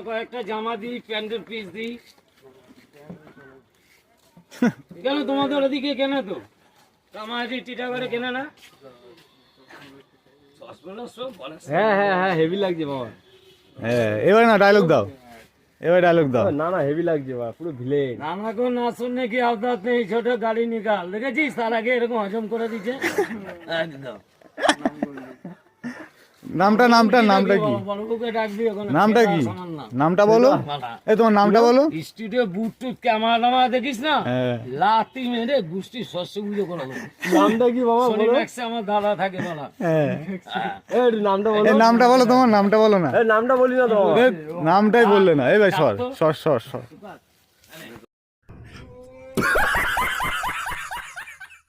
কয়েকটা জামা দিই, প্যান্টের পিস দিই। কেন তোমাদের ওদিকে কেনে তো জামা টিটাগড়ে কেনে না? হ্যাঁ হ্যাঁ হ্যাঁ, হেভি লাগছে বাবা। হ্যাঁ, এবার না ডায়লগ দাও, এবার ডায়লগ দাও। না না, হেভি লাগছে বাবা, পুরো ভিলেন। नाना को ना सुनने की आदत नहीं, छोटे गाड़ी निकाल দেখেছিস তার আগে এরকম হজম করে দিচ্ছে একদম। নামটা নামটা কি? বড়বুকে ডাকবি ওখানে। নামটা কি? নামটা বলো। এই তোমার নামটা বলো। স্টুডিও বুট টুট ক্যামেরা দেখিস না, হ্যাঁ। লাতি মেরে গুষ্টি শস্য গুলো করে দেবো। নামটা কি বাবা সনি বলো? ম্যাক্সে আমার দাদা থাকে বলা। হ্যাঁ, এই নামটা বলো। এই নামটা বলো, তোমার নামটা বলো না। এই নামটা বলি না তো। নামটাই বললে না। এই ভাই সর সর সর সর।